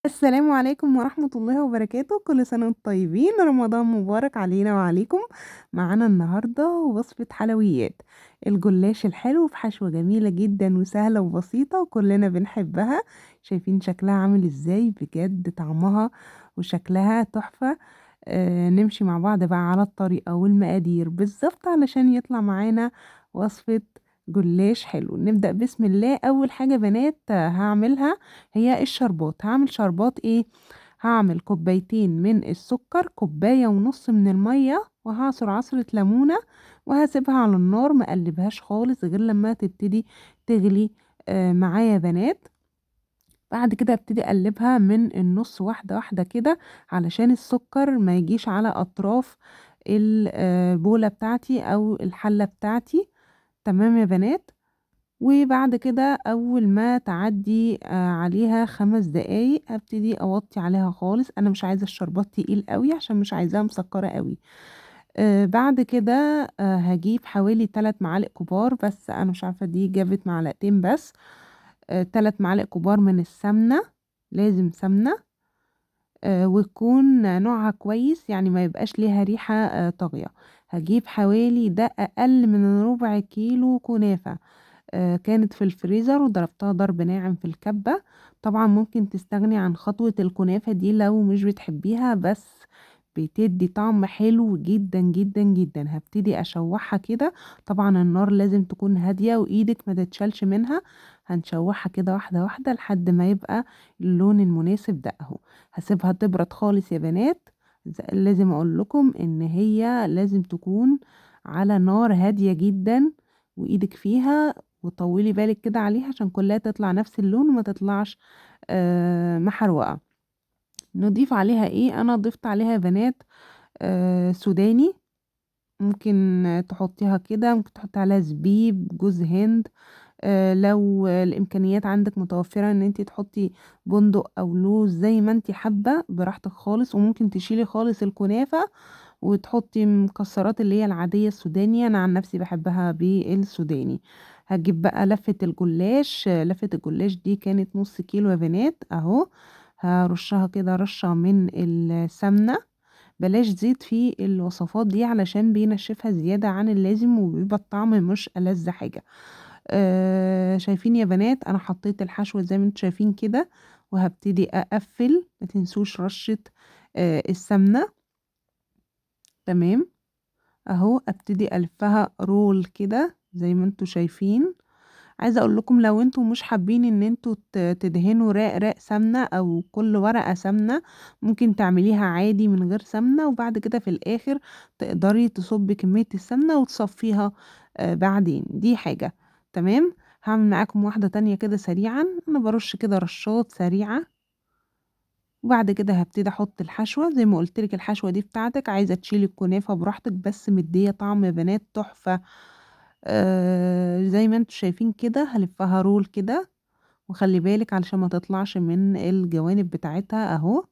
السلام عليكم ورحمة الله وبركاته، كل سنة وانتم طيبين، رمضان مبارك علينا وعليكم. معانا النهاردة وصفة حلويات، الجلاش الحلو في حشوة جميلة جدا وسهلة وبسيطة وكلنا بنحبها. شايفين شكلها عامل ازاي؟ بجد طعمها وشكلها تحفة. نمشي مع بعض بقى على الطريقة والمقادير بالظبط علشان يطلع معانا وصفة جلاش حلو. نبدأ بسم الله. أول حاجة بنات هعملها هي الشربات. هعمل شربات ايه؟ هعمل كوبايتين من السكر، كوباية ونص من المية، وهعصر عصرة ليمونة، وهسيبها على النار مقلبهاش خالص غير لما تبتدي تغلي معايا يا بنات. بعد كده ابتدي اقلبها من النص واحدة واحدة كده علشان السكر ما يجيش على اطراف البولة بتاعتي او الحلة بتاعتي. تمام يا بنات. وبعد كده اول ما تعدي عليها 5 دقايق ابتدي اوطي عليها خالص. انا مش عايزه الشربات تقيل قوي عشان مش عايزاها مسكره قوي. بعد كده هجيب حوالي 3 معالق كبار، بس انا مش عارفه دي جابت معلقتين بس. 3 معالق كبار من السمنه، لازم سمنه وتكون نوعها كويس، يعني ما يبقاش ليها ريحه طاغيه. هجيب حوالي ده اقل من ربع كيلو كنافه. كانت في الفريزر وضربتها ضرب ناعم في الكبة. طبعا ممكن تستغني عن خطوة الكنافة دي لو مش بتحبيها، بس بتدي طعم حلو جدا جدا جدا. هبتدي اشوحها كده. طبعا النار لازم تكون هادية وايدك ما تتشالش منها. هنشوحها كده واحدة واحدة لحد ما يبقى اللون المناسب ده اهو. هسيبها تبرد خالص يا بنات. لازم اقول لكم ان هي لازم تكون على نار هادية جدا، وايدك فيها، وطولي بالك كده عليها عشان كلها تطلع نفس اللون وما تطلعش محروقة. نضيف عليها ايه؟ انا ضفت عليها يا بنات سوداني. ممكن تحطيها كده، ممكن تحطي عليها زبيب، جوز هند. لو الامكانيات عندك متوفرة ان انتي تحطي بندق او لوز زي ما انتي حابة براحتك خالص. وممكن تشيلي خالص الكنافة وتحطي مكسرات اللي هي العادية السودانية. انا عن نفسي بحبها بالسوداني. هجيب بقى لفة الجلاش. لفة الجلاش دي كانت نص كيلو يا بنات اهو. هرشها كده رشة من السمنة. بلاش زيت في الوصفات دي علشان بينشفها زيادة عن اللازم وبيبقى الطعم مش ألذ حاجة. شايفين يا بنات؟ انا حطيت الحشوة زي ما انتم شايفين كده. وهبتدي اقفل. ما تنسوش رشة السمنة. تمام اهو. ابتدي الفها رول كده زي ما انتم شايفين. عايزه اقول لكم لو انتم مش حابين ان انتم تدهنوا رق سمنه او كل ورقه سمنه، ممكن تعمليها عادي من غير سمنه، وبعد كده في الاخر تقدري تصبي كميه السمنه وتصفيها بعدين. دي حاجه. تمام. هعمل معاكم واحده تانية كده سريعا. انا برش كده رشات سريعه. وبعد كده هبتدي احط الحشوه زي ما قلت لك. الحشوه دي بتاعتك، عايزه تشيلي الكنافه براحتك، بس مديه طعم يا بنات تحفه. زي ما انتم شايفين كده. هلفها رول كده، وخلي بالك علشان ما تطلعش من الجوانب بتاعتها اهو.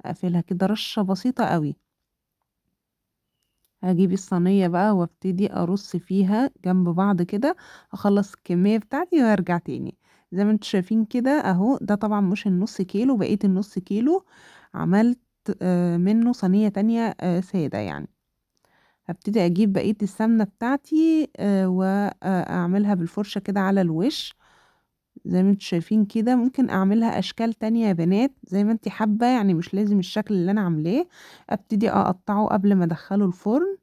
اقفلها كده رشة بسيطة قوي. هجيب الصينية بقى وابتدي ارص فيها جنب بعض كده. اخلص الكمية بتاعتي وارجع تاني. زي ما انتم شايفين كده اهو. ده طبعا مش النص كيلو، بقية النص كيلو عملت منه صينية تانية سادة يعني. هبتدي اجيب بقية السمنة بتاعتي واعملها بالفرشة كده على الوش. زي ما انتوا شايفين كده. ممكن اعملها اشكال تانية يا بنات زي ما انتي حابة، يعني مش لازم الشكل اللي انا عاملاه. ابتدي اقطعه قبل ما ادخله الفرن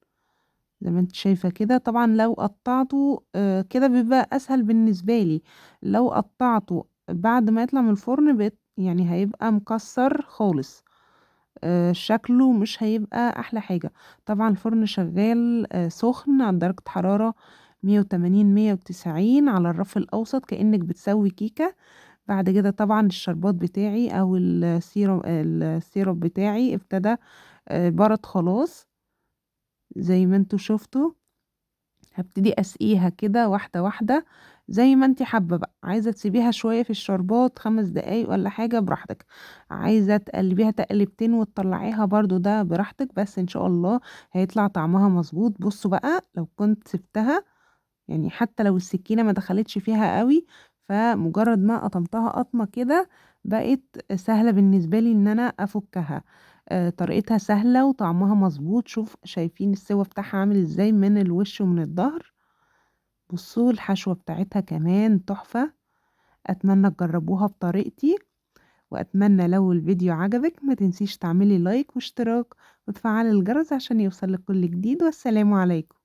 زي ما انت شايفة كده. طبعا لو قطعته كده بيبقى اسهل بالنسبة لي. لو قطعته بعد ما يطلع من الفرن يعني هيبقى مكسر خالص. شكله مش هيبقى احلى حاجة. طبعا الفرن شغال سخن على درجة حرارة 180 190 على الرف الاوسط كأنك بتسوي كيكة. بعد كده طبعا الشربات بتاعي او السيرب بتاعي ابتدى برد خلاص زي ما انتوا شفتوا. هبتدي اسقيها كده واحدة واحدة زي ما انتي حابة بقى. عايزة تسيبيها شوية في الشربات 5 دقايق ولا حاجة براحتك. عايزة تقلبيها تقلبتين وتطلعيها برضو ده براحتك، بس ان شاء الله هيطلع طعمها مظبوط. بصوا بقى لو كنت سبتها، يعني حتى لو السكينة ما دخلتش فيها قوي، فمجرد ما قطمتها قطمة كده بقت سهلة بالنسبة لي إن أنا أفُكّها، طريقتها سهلة وطعمها مضبوط، شايفين السِوَى بتاعها عامل إزاي من الوش ومن الضهر، بُصّوا الحشوة بتاعتها كمان تحفة، أتمنى تجرّبوها بطريقتي، وأتمنى لو الفيديو عجبِك ما تنسيش تعملي لايك واشتراك وتفعّلي الجرس عشان يوصل لِك كل جديد، والسلام عليكم.